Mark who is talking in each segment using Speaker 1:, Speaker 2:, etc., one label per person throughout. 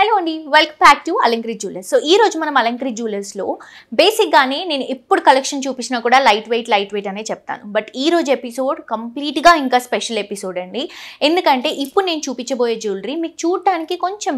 Speaker 1: Hello అండి, welcome back to Alankari jewellers. So ఈ రోజు మనం అలంకరి జ్యువెలర్స్లో బేసిక్గానే నేను ఎప్పుడు కలెక్షన్ చూపించినా కూడా లైట్ వెయిట్ అనే చెప్తాను. బట్ ఈ రోజు ఎపిసోడ్ కంప్లీట్గా ఇంకా స్పెషల్ ఎపిసోడ్ అండి. ఎందుకంటే ఇప్పుడు నేను చూపించబోయే జ్యువెలరీ మీకు చూడటానికి కొంచెం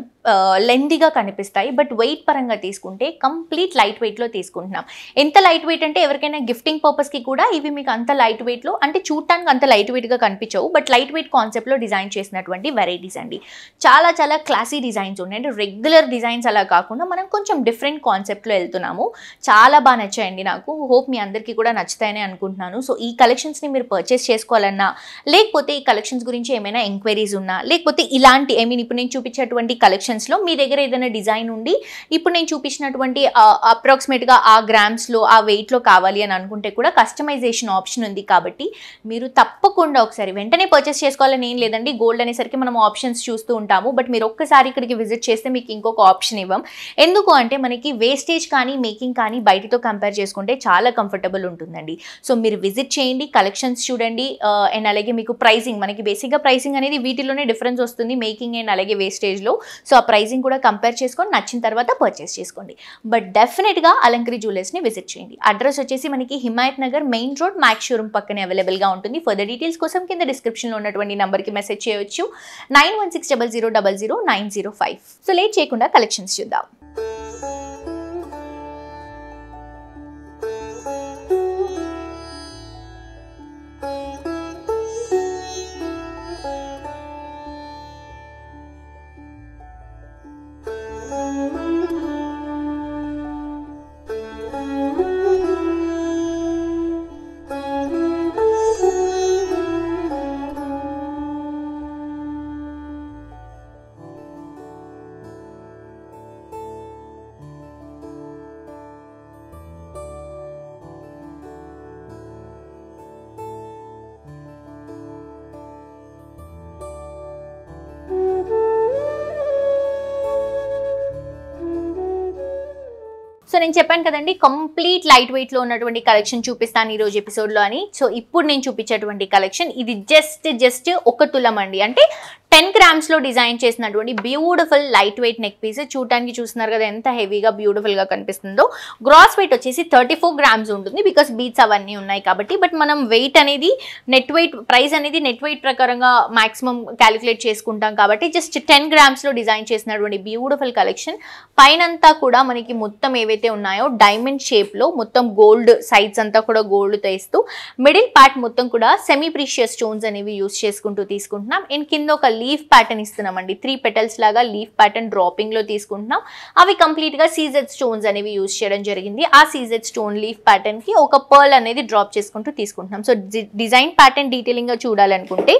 Speaker 1: లెందీగా కనిపిస్తాయి, బట్ వెయిట్ పరంగా తీసుకుంటే కంప్లీట్ లైట్ వెయిట్లో తీసుకుంటున్నాం. ఎంత లైట్ వెయిట్ అంటే ఎవరికైనా గిఫ్టింగ్ పర్పస్కి కూడా ఇవి మీకు అంత లైట్ వెయిట్లో అంటే చూడటానికి అంత లైట్ వెయిట్గా కనిపించవు, బట్ లైట్ వెయిట్ కాన్సెప్ట్లో డిజైన్ చేసినటువంటి వెరైటీస్ అండి. చాలా చాలా క్లాసీ డిజైన్స్ ఉన్నాయి. రెగ్యులర్ డిజైన్స్ అలా కాకుండా మనం కొంచెం డిఫరెంట్ కాన్సెప్ట్లో వెళ్తున్నాము. చాలా బాగా నచ్చాయండి నాకు. హోప్ మీ అందరికీ కూడా నచ్చుతాయని అనుకుంటున్నాను. సో ఈ కలెక్షన్స్ని మీరు పర్చేస్ చేసుకోవాలన్నా, లేకపోతే ఈ కలెక్షన్స్ గురించి ఏమైనా ఎంక్వైరీస్ ఉన్నా, లేకపోతే ఇలాంటి ఇప్పుడు నేను చూపించేటువంటి కలెక్షన్స్లో మీ దగ్గర ఏదైనా డిజైన్ ఉండి ఇప్పుడు నేను చూపించినటువంటి అప్రాక్సిమేట్గా ఆ గ్రామ్స్లో ఆ వెయిట్లో కావాలి అని అనుకుంటే కూడా కస్టమైజేషన్ ఆప్షన్ ఉంది. కాబట్టి మీరు తప్పకుండా ఒకసారి వెంటనే పర్చేస్ చేసుకోవాలని ఏం లేదండి. గోల్డ్ అనేసరికి మనం ఆప్షన్స్ చూస్తూ ఉంటాము, బట్ మీరు ఒక్కసారి ఇక్కడికి విజిట్ చేస్తే మీకు ఇంకొక ఆప్షన్ ఇవ్వం. ఎందుకు అంటే మనకి వేస్టేజ్ కానీ మేకింగ్ కానీ బయటతో కంపేర్ చేసుకుంటే చాలా కంఫర్టబుల్ ఉంటుందండి. సో మీరు విజిట్ చేయండి, కలెక్షన్స్ చూడండి, అండ్ అలాగే మీకు ప్రైసింగ్, మనకి బేసిక్గా ప్రైసింగ్ అనేది వీటిలోనే డిఫరెన్స్ వస్తుంది, మేకింగ్ అండ్ అలాగే వేస్టేజ్లో. సో ఆ ప్రైసింగ్ కూడా కంపేర్ చేసుకొని నచ్చిన తర్వాత పర్చేస్ చేసుకోండి. బట్ డెఫినెట్గా అలంకరి జ్యువెలర్స్ని విజిట్ చేయండి. అడ్రస్ వచ్చేసి మనకి Himayat Nagar main road max showroom పక్కనే అవైలబుల్గా ఉంటుంది. ఫర్దర్ డీటెయిల్స్ కోసం కింద డిస్క్రిప్షన్లో ఉన్నటువంటి నెంబర్కి మెసేజ్ చేయవచ్చు, 9160000905. సో లేట్ చేయకుండా కలెక్షన్స్ చూద్దాం. సో నేను చెప్పాను కదండి, కంప్లీట్ లైట్ వెయిట్లో ఉన్నటువంటి కలెక్షన్ చూపిస్తాను ఈరోజు ఎపిసోడ్లో అని. సో ఇప్పుడు నేను చూపించేటువంటి కలెక్షన్ ఇది జస్ట్ 1 తులం అండి. అంటే 10 గ్రామ్స్లో డిజైన్ చేసినటువంటి beautiful light weight neck piece. చూడటానికి చూస్తున్నారు కదా ఎంత హెవీగా బ్యూటిఫుల్గా కనిపిస్తుందో. గ్రాస్ వెయిట్ వచ్చేసి 34 గ్రామ్స్ ఉంటుంది, బికాస్ బీట్స్ అవన్నీ ఉన్నాయి కాబట్టి. బట్ మనం వెయిట్ అనేది నెట్ వెయిట్ ప్రైస్ అనేది నెట్ వెయిట్ ప్రకారంగా మాక్సిమం క్యాలిక్యులేట్ చేసుకుంటాం కాబట్టి జస్ట్ 10 గ్రామ్స్లో డిజైన్ చేసినటువంటి బ్యూటిఫుల్ కలెక్షన్. పైనంతా కూడా మనకి మొత్తం ఏవైతే ఉన్నాయో డైమండ్ షేప్లో మొత్తం గోల్డ్ సైడ్స్ అంతా కూడా గోల్డ్ తీస్తూ, మిడిల్ పార్ట్ మొత్తం కూడా సెమీ ప్రీషియస్ స్టోన్స్ అనేవి యూస్ చేసుకుంటూ తీసుకుంటున్నాం. అండ్ కింద ఒక లీఫ్ ప్యాటర్న్ ఇస్తున్నామండి. 3 పెటల్స్ లాగా లీఫ్ ప్యాటర్న్ డ్రాపింగ్ లో తీసుకుంటున్నాం. అవి కంప్లీట్ గా సీజెడ్ స్టోన్స్ అనేవి యూజ్ చేయడం జరిగింది. ఆ సీజెడ్ స్టోన్ లీఫ్ ప్యాటర్న్ కి ఒక పర్ల్ అనేది డ్రాప్ చేసుకుంటూ తీసుకుంటున్నాం. సో డిజైన్ ప్యాటర్న్ డీటెయిలింగ్ గా చూడాలనుకుంటే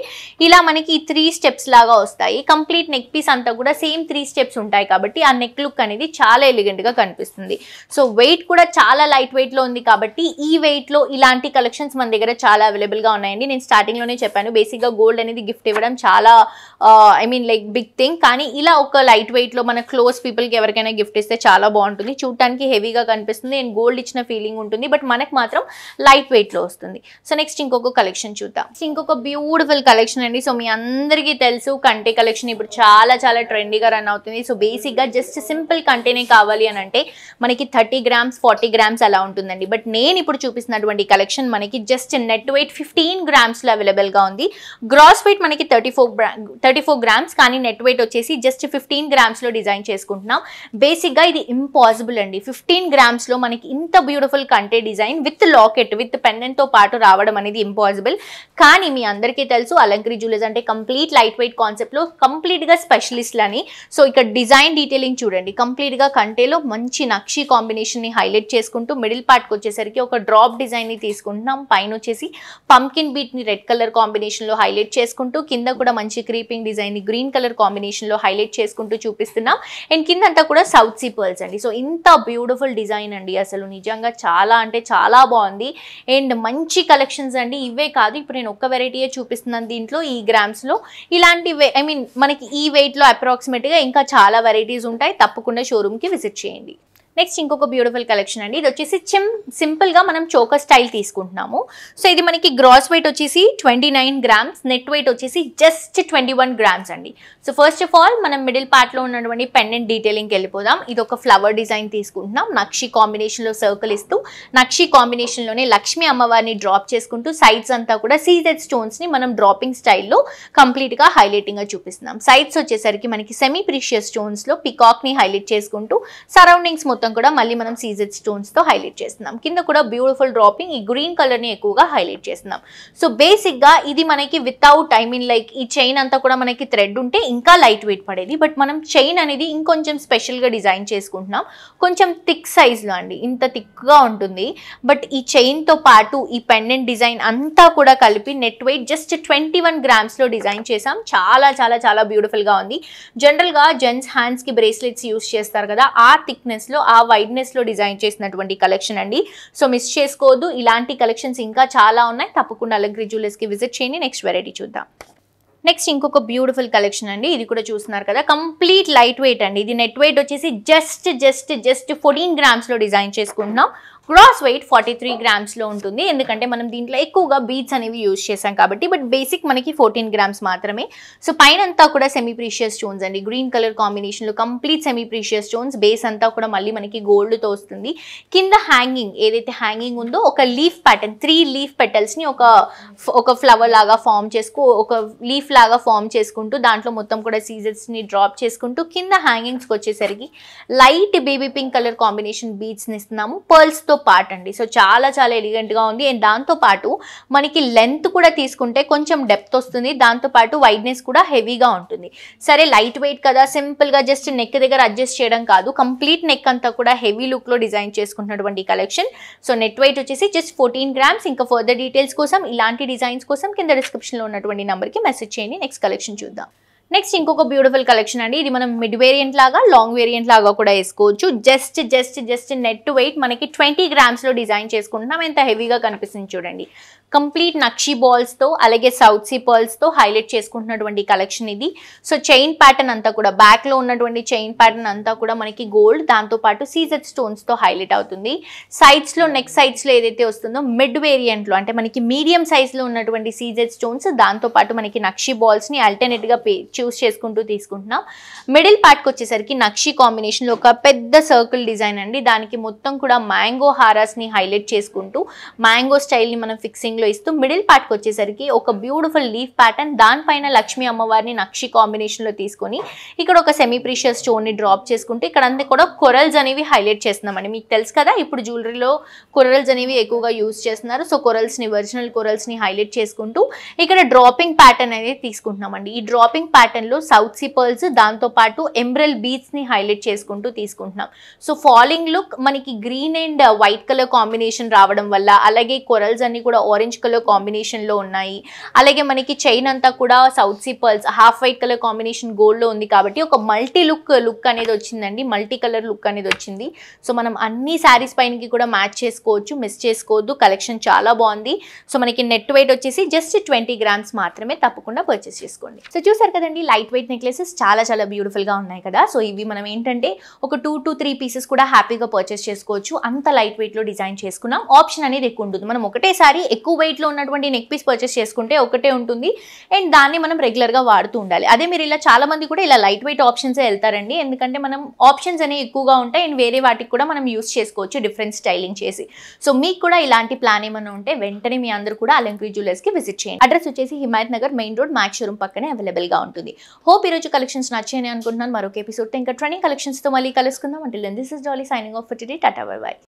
Speaker 1: ఇలా మనకి 3 స్టెప్స్ లాగా వస్తాయి. కంప్లీట్ నెక్ పీస్ అంతా కూడా సేమ్ 3 స్టెప్స్ ఉంటాయి కాబట్టి ఆ నెక్ లుక్ అనేది చాలా ఎలిగెంట్ గా కనిపిస్తుంది. సో వెయిట్ కూడా చాలా లైట్ వెయిట్ లో ఉంది కాబట్టి ఈ వెయిట్ లో ఇలాంటి కలెక్షన్స్ మన దగ్గర చాలా అవైలబుల్ గా ఉన్నాయండి. నేను స్టార్టింగ్ లోనే చెప్పాను, బేసిక్ గా గోల్డ్ అనేది గిఫ్ట్ ఇవ్వడం చాలా లైక్ బిగ్ థింగ్. కానీ ఇలా ఒక లైట్ వెయిట్ లో మన క్లోజ్ పీపుల్ కి ఎవరికైనా గిఫ్ట్ ఇస్తే చాలా బాగుంటుంది. చూడటానికి హెవీగా కనిపిస్తుంది అండ్ గోల్డ్ ఇచ్చిన ఫీలింగ్ ఉంటుంది, బట్ మనకు మాత్రం లైట్ వెయిట్ లో వస్తుంది. సో నెక్స్ట్ ఇంకొక కలెక్షన్ చూద్దాం. ఇంకొక బ్యూటిఫుల్ కలెక్షన్ అండి. సో మీ అందరికీ తెలుసు కంటే కలెక్షన్ ఇప్పుడు చాలా చాలా ట్రెండీగా రన్ అవుతుంది. సో బేసిక్ గా జస్ట్ సింపుల్ కంటేనే కావాలి అని అంటే మనకి 30 గ్రామ్స్ 40 గ్రామ్స్ అలా ఉంటుందండి. బట్ నేను ఇప్పుడు చూపిస్తున్నటువంటి కలెక్షన్ మనకి జస్ట్ నెట్ వెయిట్ 15 గ్రామ్స్ లో అవైలబుల్ గా ఉంది. గ్రాస్ వెయిట్ మనకి 34 గ్రామ్స్, కానీ నెట్ వెయిట్ వచ్చేసి జస్ట్ 15 గ్రామ్స్ లో డిజైన్ చేసుకుంటున్నాం. బేసిక్ గా ఇది ఇంపాసిబుల్ అండి. 15 గ్రామ్స్ లో మనకి ఇంత బ్యూటిఫుల్ కంటే design with locket with pendant తో పాటు రావడం అనేది ఇంపాసిబుల్. కానీ మీ అందరికీ తెలుసు అలంకరి జ్యువెలర్స్ అంటే కంప్లీట్ లైట్ వెయిట్ కాన్సెప్ట్ లో కంప్లీట్ గా స్పెషలిస్ట్ అని. సో ఇక్కడ డిజైన్ డీటెయిలింగ్ చూడండి. కంప్లీట్ గా కంటేలో మంచి నక్షి కాంబినేషన్ ని హైలైట్ చేసుకుంటూ మిడిల్ పార్ట్ కి వచ్చేసరికి ఒక డ్రాప్ డిజైన్ ని తీసుకుంటున్నాం. పైన వచ్చేసి పంకిన్ బీట్ ని రెడ్ కలర్ కాంబినేషన్ లో హైలైట్ చేసుకుంటూ, కింద కూడా మంచి క్రీపింగ్ డిజైన్ ని గ్రీన్ కలర్ కాంబినేషన్ లో హైలైట్ చేసుకుంటూ చూపిస్తున్నాం. అండ్ కింద అంతా కూడా సౌత్ సీ పర్ల్స్ అండి. సో ఇంత బ్యూటిఫుల్ డిజైన్ అండి, అసలు నిజంగా చాలా అంటే చాలా బాగుంది. అండ్ మంచి కలెక్షన్స్ అండి. ఇవే కాదు, ఇప్పుడు నేను ఒక్క వెరైటీయే చూపిస్తున్నాను దీంట్లో ఈ గ్రామ్స్ లో. ఇలాంటి మనకి ఈ వెయిట్ లో అప్రాక్సిమేట్ గా ఇంకా చాలా వెరైటీస్ ఉంటాయి. తప్పకుండా షోరూమ్ కి విజిట్ చేయండి. నెక్స్ట్ ఇంకొక బ్యూటిఫుల్ కలెక్షన్ అండి. ఇది వచ్చేసి సింపుల్ గా మనం చోకర్ స్టైల్ తీసుకుంటున్నాము. సో ఇది మనకి గ్రాస్ వెయిట్ వచ్చేసి 29 గ్రామ్స్, నెట్ వెయిట్ వచ్చేసి జస్ట్ 21 గ్రామ్స్ అండి. సో ఫస్ట్ ఆఫ్ ఆల్ మనం మిడిల్ పార్ట్ లో ఉన్నటువంటి పెండెంట్ డీటెయిలింగ్ వెళ్ళిపోదాం. ఇది ఒక ఫ్లవర్ డిజైన్ తీసుకుంటున్నాం. నక్షి కాంబినేషన్ లో సర్కిల్ ఇస్తూ నక్షి కాంబినేషన్ లోనే లక్ష్మీ అమ్మవారిని డ్రాప్ చేసుకుంటూ సైడ్స్ అంతా కూడా సీజెడ్ స్టోన్స్ ని మనం డ్రాపింగ్ స్టైల్లో కంప్లీట్ గా హైలైటింగ్ గా చూపిస్తున్నాం. సైడ్స్ వచ్చేసరికి మనకి సెమీ ప్రీషియస్ స్టోన్స్ లో పికాక్ ని హైలైట్ చేసుకుంటూ సరౌండింగ్స్ మొత్తం కూడా మళ్ళీ మనం సీజెడ్ స్టోన్స్ తో హైలైట్ చేస్తున్నాం. కింద కూడా బ్యూటిఫుల్ డ్రాపింగ్, ఈ గ్రీన్ కలర్ ని ఎక్కువగా హైలైట్ చేస్తున్నాం. సో బేసిక్ గా ఇది మనకి వితౌట్ లైక్ ఈ చైన్ అంతా కూడా మనకి థ్రెడ్ ఉంటే ఇంకా లైట్ వెయిట్ పడేది. బట్ మనం చైన్ అనేది ఇంకొంచెం స్పెషల్ గా డిజైన్ చేసుకుంటున్నాం. కొంచెం థిక్ సైజ్ లో అండి, ఇంత థిక్ గా ఉంటుంది. బట్ ఈ చైన్ తో పాటు ఈ పెండెంట్ డిజైన్ అంతా కూడా కలిపి నెట్ వెయిట్ జస్ట్ 21 గ్రామ్స్ లో డిజైన్ చేసాం. చాలా చాలా చాలా బ్యూటిఫుల్ గా ఉంది. జనరల్ గా జెంట్స్ హ్యాండ్స్ కి బ్రేస్లెట్స్ యూస్ చేస్తారు కదా, ఆ థిక్నెస్ లో ఆ వైడ్నెస్ లో డిజైన్ చేసినటువంటి కలెక్షన్ అండి. సో మిస్ చేసుకోవద్దు, ఇలాంటి కలెక్షన్స్ ఇంకా చాలా ఉన్నాయి. తప్పకుండా అలంకృతి జ్యువెలర్స్ కి విజిట్ చేయండి. నెక్స్ట్ వెరైటీ చూద్దాం. నెక్స్ట్ ఇంకొక బ్యూటిఫుల్ కలెక్షన్ అండి. ఇది కూడా చూస్తున్నారు కదా, కంప్లీట్ లైట్ వెయిట్ అండి. ఇది నెట్ వెయిట్ వచ్చేసి జస్ట్ 14 గ్రామ్స్ లో డిజైన్ చేసుకుంటున్నాం. గ్రాస్ వెయిట్ 43 గ్రామ్స్ లో ఉంటుంది. ఎందుకంటే మనం దీంట్లో ఎక్కువగా బీడ్స్ అనేవి యూజ్ చేసాం కాబట్టి. బట్ బేసిక్ మనకి 14 గ్రామ్స్ మాత్రమే. సో పైన అంతా కూడా సెమీ ప్రీషియస్ స్టోన్స్ అండి, గ్రీన్ కలర్ కాంబినేషన్ లో complete semi precious stones. Base అంతా కూడా మళ్ళీ మనకి గోల్డ్ తో వస్తుంది. కింద హ్యాంగింగ్ ఏదైతే హ్యాంగింగ్ ఉందో ఒక లీఫ్ ప్యాటర్న్, 3 లీఫ్ పెటల్స్ ని ఒక ఫ్లవర్ లాగా ఫామ్ ఒక లీఫ్ లాగా ఫామ్ చేసుకుంటూ దాంట్లో మొత్తం కూడా సీజెస్ ని డ్రాప్ చేసుకుంటూ కింద హ్యాంగింగ్స్ కి వచ్చేసరికి light baby pink colour combination beads ని ఇస్తున్నాము పర్ల్స్ తో పార్ట్ అండి. సో చాలా చాలా ఎలిగెంట్ గా ఉంది. అండ్ దాంతో పాటు మనకి లెంత్ కూడా తీసుకుంటే కొంచెం డెప్త్ వస్తుంది. దాంతో పాటు వైడ్నెస్ కూడా హెవీగా ఉంటుంది. సరే లైట్ వెయిట్ కదా, సింపుల్ గా జస్ట్ నెక్ దగ్గర అడ్జస్ట్ చేయడం కాదు, కంప్లీట్ నెక్ అంతా కూడా హెవీ లుక్ లో డిజైన్ చేసుకుంటున్నటువంటి కలెక్షన్. సో నెట్ వెయిట్ వచ్చేసి జస్ట్ 14 గ్రామ్స్. ఇంకా ఫర్దర్ డీటెయిల్స్ కోసం, ఇలాంటి డిజైన్స్ కోసం కింద డిస్క్రిప్షన్ లో ఉన్నటువంటి నంబర్ కి మెసేజ్ చేయండి. నెక్స్ట్ కలెక్షన్ చూద్దాం. నెక్స్ట్ ఇంకొక బ్యూటిఫుల్ కలెక్షన్ అండి. ఇది మనం మిడ్ వేరియంట్ లాగా, లాంగ్ వేరియంట్ లాగా కూడా వేసుకోవచ్చు. జస్ట్ నెట్ వెయిట్ మనకి 20 గ్రామ్స్ లో డిజైన్ చేసుకుంటున్నాం. ఎంత హెవీగా కనిపిస్తుంది చూడండి. కంప్లీట్ నక్షి బాల్స్ తో అలాగే సౌత్ సీ పర్ల్స్ తో హైలైట్ చేసుకుంటున్నటువంటి కలెక్షన్ ఇది. సో చైన్ ప్యాటర్న్ అంతా కూడా, బ్యాక్ లో ఉన్నటువంటి చైన్ ప్యాటర్న్ అంతా కూడా మనకి గోల్డ్, దాంతో పాటు సీజెడ్ స్టోన్స్ తో హైలైట్ అవుతుంది. సైడ్స్ లో, నెక్ సైడ్స్ లో ఏదైతే వస్తుందో మిడ్ వేరియంట్ లో అంటే మనకి మీడియం సైజ్ లో ఉన్నటువంటి సీజెడ్ స్టోన్స్, దాంతో పాటు మనకి నక్షి బాల్స్ ని ఆల్టర్నేట్ గా చూస్ చేసుకుంటూ తీసుకుంటున్నాం. మిడిల్ పార్ట్ కి వచ్చేసరికి నక్షి కాంబినేషన్ లో ఒక పెద్ద సర్కిల్ డిజైన్ అండి. దానికి మొత్తం కూడా మ్యాంగో హారాస్ ని హైలైట్ చేసుకుంటూ మ్యాంగో స్టైల్ ని మనం ఫిక్సింగ్ లో ఇస్తూ మిడిల్ పార్ట్ కి వచ్చేసరికి ఒక బ్యూటిఫుల్ లీఫ్ ప్యాటర్న్, దానిపైన లక్ష్మీ అమ్మవారిని నక్షి కాంబినేషన్ లో తీసుకొని ఇక్కడ ఒక సెమీ ప్రీషియస్ స్టోన్ ని డ్రాప్ చేసుకుంటూ ఇక్కడ అంతా కూడా కొరల్స్ అనేవి హైలైట్ చేస్తున్నామండి. మీకు తెలుసు కదా, ఇప్పుడు జ్యువెలరీలో కొరల్స్ అనేవి ఎక్కువగా యూజ్ చేస్తున్నారు. సో కొరల్స్ ని, ఒరిజినల్ కొరల్స్ ని హైలైట్ చేసుకుంటూ ఇక్కడ డ్రాపింగ్ ప్యాటర్న్ అనేది తీసుకుంటున్నామండి. ఈ డ్రాపింగ్ ప్యాటర్న్ లో సౌత్ సీ పర్ల్స్, దాంతో పాటు ఎంబ్రల్ బీడ్స్ ని హైలైట్ చేసుకుంటూ తీసుకుంటున్నాం. సో ఫాలింగ్ లుక్ మనకి green and white colour combination రావడం వల్ల, అలాగే కొరల్స్ అన్ని కూడా ఆరెంజ్ కలర్ కాంబినేషన్ లో ఉన్నాయి. అలాగే మనకి చైన్ అంతా కూడా south sea pearls half white colour combination gold లో ఉంది కాబట్టి ఒక మల్టీ లుక్ అనేది వచ్చిందండి, మల్టీ కలర్ లుక్ అనేది వచ్చింది. సో మనం అన్ని శారీస్ పైనకి కూడా మ్యాచ్ చేసుకోవచ్చు, మిస్ చేసుకోవద్దు. కలెక్షన్ చాలా బాగుంది. సో మనకి నెట్ వెయిట్ వచ్చేసి జస్ట్ 20 గ్రామ్స్ మాత్రమే. తప్పకుండా పర్చేస్ చేసుకోండి. సో చూసారు కదండి, లైట్ వెయిట్ నెక్లెసెస్ చాలా చాలా బ్యూటిఫుల్ గా ఉన్నాయి కదా. సో ఇవి మనం ఏంటంటే ఒక 2 to 3 పీసెస్ కూడా హ్యాపీగా పర్చేస్ చేసుకోవచ్చు. అంత లైట్ వెయిట్ లో డిజైన్ చేసుకున్నాం. ఆప్షన్ అనేది ఎక్కువ ఉంటుంది. మనం ఒకటేసారి ఎక్కువ వెయిట్ లో ఉన్నటువంటి నెక్ పీస్ పర్చేస్ చేసుకుంటే ఒకటే ఉంటుంది అండ్ దాన్ని మనం రెగ్యులర్ గా వాడుతూ ఉండాలి. అదే మీరు ఇలా చాలా మంది కూడా ఇలా లైట్ వెయిట్ ఆప్షన్స్ వెళ్తారండి. ఎందుకంటే మనం ఆప్షన్స్ అనేవి ఎక్కువగా ఉంటాయి అండ్ వేరే వాటికి కూడా మనం యూస్ చేసుకోవచ్చు డిఫరెంట్ స్టైలింగ్ చేసి. సో మీకు కూడా ఇలాంటి ప్లాన్ ఏమైనా ఉంటే వెంటనే మీ అందరూ కూడా అలంకృతి జ్యువెలర్స్ కి విజిట్ చేయండి. అడ్రస్ వచ్చేసి Himayat Nagar main road, max showroom పక్కనే అవైలబుల్ గా ఉంటుంది. హోప్ ఈ రోజు కలెక్షన్స్ నచ్చాయని అనుకుంటున్నాను. మరొక ఎపిసోడ్ ఇంకా ట్రెండింగ్ కలెక్షన్స్ తో మళ్ళీ కలుసుకుందాం. Until then, this is Dolly signing off for today. Tata, bye bye.